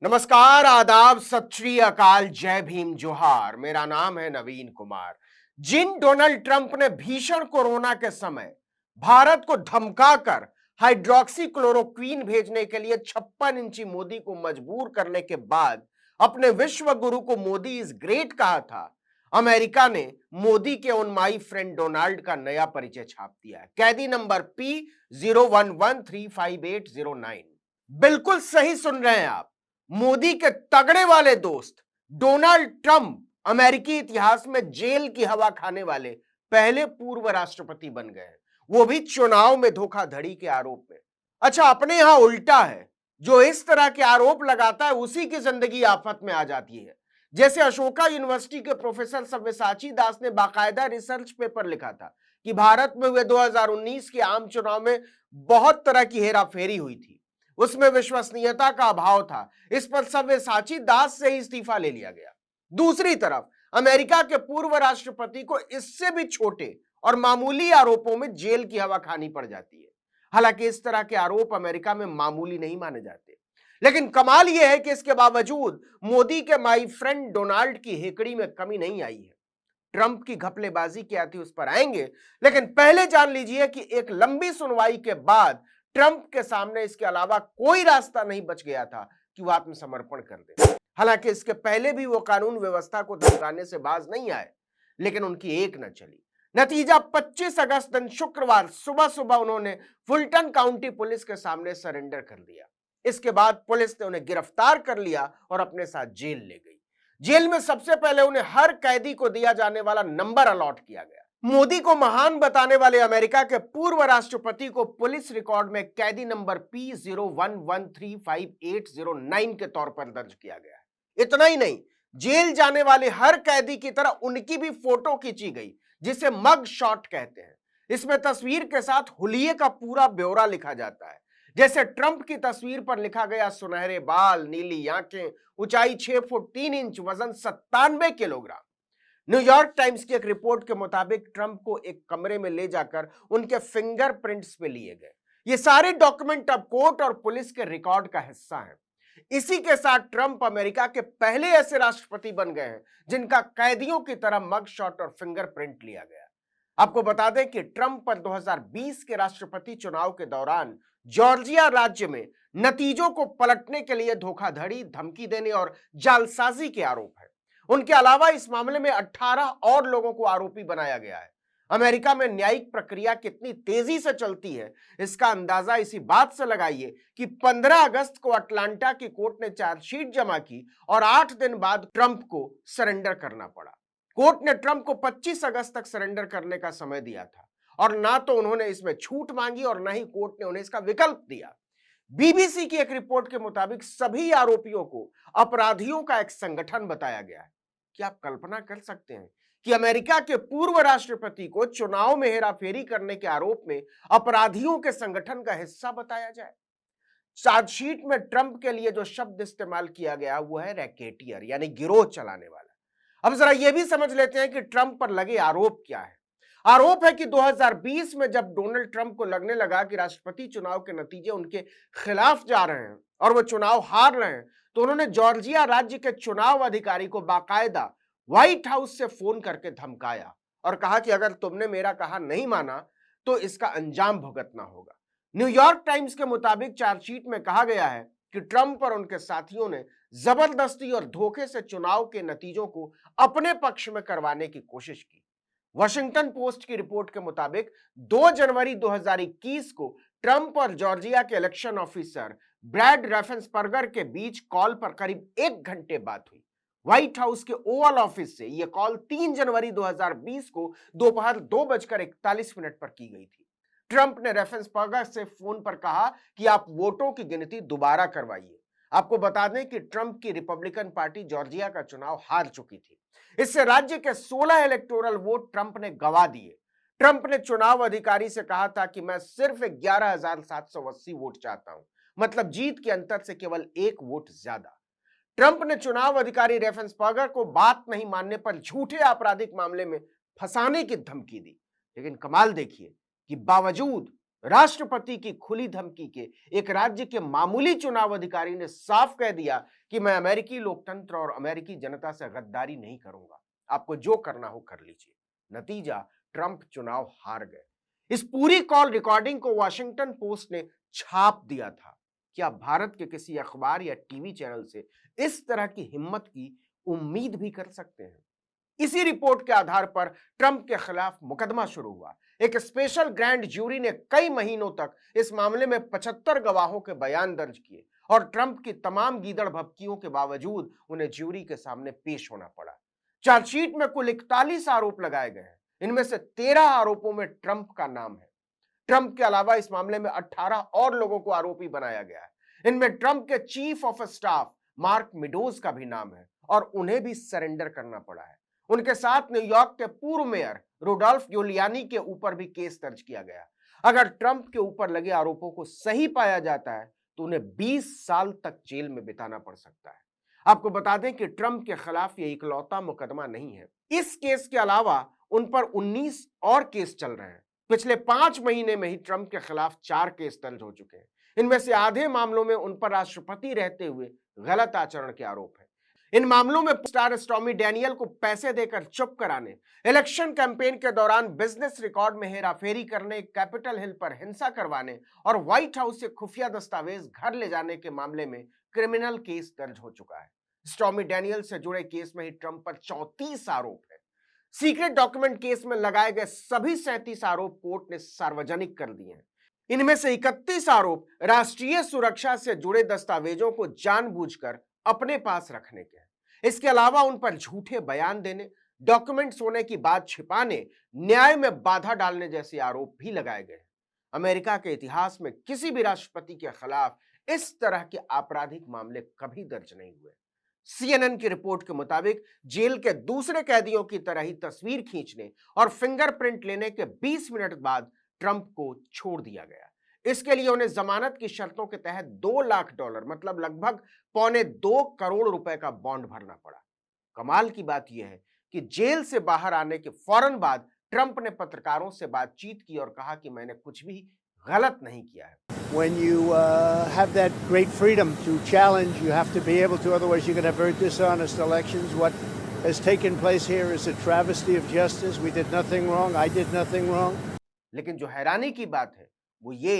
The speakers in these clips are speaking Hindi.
नमस्कार, आदाब, सत श्री अकाल, जय भीम, जोहार। मेरा नाम है नवीन कुमार। जिन डोनाल्ड ट्रंप ने भीषण कोरोना के समय भारत को धमकाकर हाइड्रोक्सी क्लोरोक्वीन भेजने के लिए 56 इंची मोदी को मजबूर करने के बाद अपने विश्व गुरु को मोदी इज ग्रेट कहा था, अमेरिका ने मोदी के उन माई फ्रेंड डोनाल्ड का नया परिचय छाप दिया है। कैदी नंबर P01135809। बिल्कुल सही सुन रहे हैं आप। मोदी के तगड़े वाले दोस्त डोनाल्ड ट्रंप अमेरिकी इतिहास में जेल की हवा खाने वाले पहले पूर्व राष्ट्रपति बन गए हैं, वो भी चुनाव में धोखाधड़ी के आरोप में। अच्छा, अपने यहां उल्टा है। जो इस तरह के आरोप लगाता है उसी की जिंदगी आफत में आ जाती है। जैसे अशोका यूनिवर्सिटी के प्रोफेसर सव्यसाची दास ने बाकायदा रिसर्च पेपर लिखा था कि भारत में हुए 2019 के आम चुनाव में बहुत तरह की हेराफेरी हुई थी, उसमें विश्वसनीयता का अभाव था। इस पर सव्यसाची दास से ही इस्तीफा ले लिया गया। दूसरी तरफ अमेरिका के पूर्व राष्ट्रपति को इससे भी छोटे और मामूली आरोपों में जेल की हवा खानी पड़ जाती है। हालांकि इस तरह के आरोप अमेरिका में मामूली नहीं माने जाते, लेकिन कमाल यह है कि इसके बावजूद मोदी के माई फ्रेंड डोनाल्ड की हेकड़ी में कमी नहीं आई है। ट्रंप की घपलेबाजी क्या थी उस पर आएंगे, लेकिन पहले जान लीजिए कि एक लंबी सुनवाई के बाद ट्रंप के सामने इसके अलावा कोई रास्ता नहीं बच गया था कि वह आत्मसमर्पण कर दे। हालांकि इसके पहले भी वो कानून व्यवस्था को धमकाने से बाज नहीं आए, लेकिन उनकी एक न चली। नतीजा 25 अगस्त दिन शुक्रवार सुबह सुबह उन्होंने फुलटन काउंटी पुलिस के सामने सरेंडर कर दिया। इसके बाद पुलिस ने उन्हें गिरफ्तार कर लिया और अपने साथ जेल ले गई। जेल में सबसे पहले उन्हें हर कैदी को दिया जाने वाला नंबर अलॉट किया गया। मोदी को महान बताने वाले अमेरिका के पूर्व राष्ट्रपति को पुलिस रिकॉर्ड में कैदी नंबर P01135809 के तौर पर दर्ज किया गया है। इतना ही नहीं, जेल जाने वाले हर कैदी की तरह उनकी भी फोटो खींची गई, जिसे मग शॉट कहते हैं। इसमें तस्वीर के साथ हुलिये का पूरा ब्यौरा लिखा जाता है। जैसे ट्रंप की तस्वीर पर लिखा गया, सुनहरे बाल, नीली आंखें, ऊंचाई 6 फुट 3 इंच, वजन 97 किलोग्राम। न्यूयॉर्क टाइम्स की एक रिपोर्ट के मुताबिक ट्रंप को एक कमरे में ले जाकर उनके फिंगरप्रिंट्स पे लिए गए। ये सारे डॉक्यूमेंट अब कोर्ट और पुलिस के रिकॉर्ड का हिस्सा हैं। इसी के साथ ट्रंप अमेरिका के पहले ऐसे राष्ट्रपति बन गए हैं जिनका कैदियों की तरह मग शॉट और फिंगरप्रिंट लिया गया। आपको बता दें कि ट्रंप पर 2020 के राष्ट्रपति चुनाव के दौरान जॉर्जिया राज्य में नतीजों को पलटने के लिए धोखाधड़ी, धमकी देने और जालसाजी के आरोप है। उनके अलावा इस मामले में 18 और लोगों को आरोपी बनाया गया है। अमेरिका में न्यायिक प्रक्रिया कितनी तेजी से चलती है, इसका अंदाजा इसी बात से लगाइए कि 15 अगस्त को अटलांटा की कोर्ट ने चार्जशीट जमा की और 8 दिन बाद ट्रंप को सरेंडर करना पड़ा। कोर्ट ने ट्रंप को 25 अगस्त तक सरेंडर करने का समय दिया था और ना तो उन्होंने इसमें छूट मांगी और ना ही कोर्ट ने उन्हें इसका विकल्प दिया। बीबीसी की एक रिपोर्ट के मुताबिक सभी आरोपियों को अपराधियों का एक संगठन बताया गया है। क्या आप कल्पना कर सकते हैं कि अमेरिका के पूर्व राष्ट्रपति को चुनाव में हेराफेरी करने के आरोप में अपराधियों के संगठन का हिस्सा बताया जाए? चार्जशीट में ट्रंप के लिए जो शब्द इस्तेमाल किया गया वो है रैकेटियर, यानी गिरोह चलाने वाला। अब जरा यह भी समझ लेते हैं कि ट्रंप पर लगे आरोप क्या है। आरोप है कि 2020 में जब डोनाल्ड ट्रंप को लगने लगा कि राष्ट्रपति चुनाव के नतीजे उनके खिलाफ जा रहे हैं और वो चुनाव हार रहे हैं, तो उन्होंने जॉर्जिया राज्य के चुनाव अधिकारी को बाकायदा व्हाइट हाउस से फोन करके धमकाया और कहा कि अगर तुमने मेरा कहा नहीं माना तो इसका अंजाम भुगतना होगा। न्यूयॉर्क टाइम्स के मुताबिक चार्जशीट में कहा गया है कि ट्रंप और उनके साथियों ने जबरदस्ती और धोखे से चुनाव के नतीजों को अपने पक्ष में करवाने की कोशिश की। वॉशिंगटन पोस्ट की रिपोर्ट के मुताबिक 2 जनवरी 2021 को ट्रंप और जॉर्जिया के इलेक्शन ऑफिसर ब्रैड रेफेन्सबर्गर के बीच कॉल पर करीब 1 घंटे बात हुई। व्हाइट हाउस के ओवल ऑफिस से यह कॉल 3 जनवरी 2020 को दोपहर 2:41 पर की गई थी। ट्रंप ने रेफेन्सबर्गर से फोन पर कहा कि आप वोटों की गिनती दोबारा करवाइए। आपको बता दें कि ट्रंप की रिपब्लिकन पार्टी जॉर्जिया का चुनाव हार चुकी थी। इससे राज्य के 16 इलेक्टोरल वोट ट्रंप ने गंवा दिए। ट्रंप ने चुनाव अधिकारी से कहा था कि मैं सिर्फ 11,780 वोट चाहता हूं, मतलब जीत के अंतर से केवल 1 वोट ज्यादा। ट्रंप ने चुनाव अधिकारी रेफेन्सबर्गर को बात नहीं मानने पर झूठे आपराधिक मामले में फंसाने की धमकी दी। लेकिन कमाल देखिए कि बावजूद राष्ट्रपति की खुली धमकी के एक राज्य के मामूली चुनाव अधिकारी ने साफ कह दिया कि मैं अमेरिकी लोकतंत्र और अमेरिकी जनता से गद्दारी नहीं करूंगा, आपको जो करना हो कर लीजिए। नतीजा, ट्रंप चुनाव हार गए। इस पूरी कॉल रिकॉर्डिंग को वॉशिंगटन पोस्ट ने छाप दिया था। क्या भारत के किसी अखबार या टीवी चैनल से इस तरह की हिम्मत की उम्मीद भी कर सकते हैं? इसी रिपोर्ट के आधार पर ट्रंप के खिलाफ मुकदमा शुरू हुआ। एक स्पेशल ग्रैंड ज्यूरी ने कई महीनों तक इस मामले में 75 गवाहों के बयान दर्ज किए और ट्रंप की तमाम गीदड़ भभकियों के बावजूद उन्हें ज्यूरी के सामने पेश होना पड़ा। चार्जशीट में कुल 41 आरोप लगाए गए हैं। इनमें से 13 आरोपों में ट्रंप का नाम है। ट्रंप के अलावा इस मामले में 18 और लोगों को आरोपी बनाया गया है। इनमें ट्रंप के chief of staff mark meadows का भी नाम है और उन्हें भी सरेंडर करना पड़ा है। उनके साथ न्यूयॉर्क के पूर्व मेयर रुडोल्फ गिuliani के ऊपर भी केस दर्ज किया गया। अगर ट्रंप के ऊपर लगे आरोपों को सही पाया जाता है तो उन्हें 20 साल तक जेल में बिताना पड़ सकता है। आपको बता दें कि ट्रंप के खिलाफ यह इकलौता मुकदमा नहीं है। इस केस के अलावा उन पर 19 और केस चल रहे हैं। पिछले 5 महीने में ही ट्रंप के खिलाफ 4 केस दर्ज हो चुके हैं। इनमें से आधे मामलों में उन पर राष्ट्रपति रहते हुए गलत आचरण के आरोप है। इन मामलों में स्टार स्टॉर्मी डैनियल को पैसे देकर चुप कराने, इलेक्शन कैंपेन के दौरान बिजनेस रिकॉर्ड में हेराफेरी करने, कैपिटल हिल पर हिंसा करवाने और व्हाइट हाउस से खुफिया दस्तावेज घर ले जाने के मामले में क्रिमिनल केस दर्ज हो चुका है। स्टॉर्मी डैनियल से जुड़े केस में ही ट्रंप पर 34 आरोप है। सीक्रेट डॉक्यूमेंट केस में लगाए गए सभी 37 आरोप कोर्ट ने सार्वजनिक कर दिए हैं। इनमें से 31 आरोप राष्ट्रीय सुरक्षा से जुड़े दस्तावेजों को जानबूझकर अपने पास रखने के हैं। इसके अलावा उन पर झूठे बयान देने, डॉक्यूमेंट्स होने की बात छिपाने, न्याय में बाधा डालने जैसे आरोप भी लगाए गए हैं। अमेरिका के इतिहास में किसी भी राष्ट्रपति के खिलाफ इस तरह के आपराधिक मामले कभी दर्ज नहीं हुए। CNN की रिपोर्ट के मुताबिक जेल के दूसरे कैदियों की तरह ही तस्वीर खींचने और फिंगरप्रिंट लेने के 20 मिनट बाद ट्रंप को छोड़ दिया गया। इसके लिए उन्हें जमानत की शर्तों के तहत $2 लाख मतलब लगभग $2.25 करोड़ का बॉन्ड भरना पड़ा। कमाल की बात यह है कि जेल से बाहर आने के फौरन बाद ट्रंप ने पत्रकारों से बातचीत की और कहा कि मैंने कुछ भी गलत नहीं किया है। When you have that great freedom to challenge, you have to be able to, otherwise you're going to have very dishonest elections. What has taken place here is a travesty of justice. We did nothing wrong. I did nothing wrong. लेकिन जो हैरानी की बात है वो ये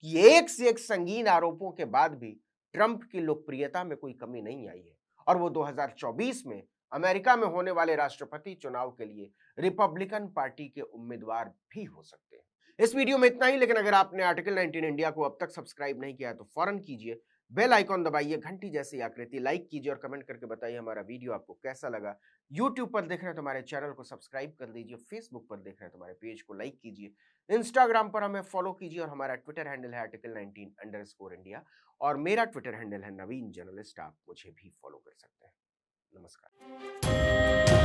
कि एक से एक संगीन आरोपों के बाद भी ट्रंप की लोकप्रियता में कोई कमी नहीं आई है और वो 2024 में अमेरिका में होने वाले राष्ट्रपति चुनाव के लिए रिपब्लिकन पार्टी के उम्मीदवार भी हो सकते हैं। इस वीडियो में इतना ही, लेकिन अगर आपने आर्टिकल 19 इंडिया को अब तक सब्सक्राइब नहीं किया है तो फौरन कीजिए, बेल आइकॉन दबाइए, घंटी जैसी आकृति लाइक कीजिए और कमेंट करके बताइए हमारा वीडियो आपको कैसा लगा। यूट्यूब पर देख रहे हैं तो हमारे चैनल को सब्सक्राइब कर दीजिए, फेसबुक पर देख रहे हैं तो हमारे पेज को लाइक कीजिए, इंस्टाग्राम पर हमें फॉलो कीजिए और हमारा ट्विटर हैंडल है article19_India और मेरा ट्विटर हैंडल है नवीन जर्नलिस्ट। आप मुझे भी फॉलो कर सकते हैं। नमस्कार।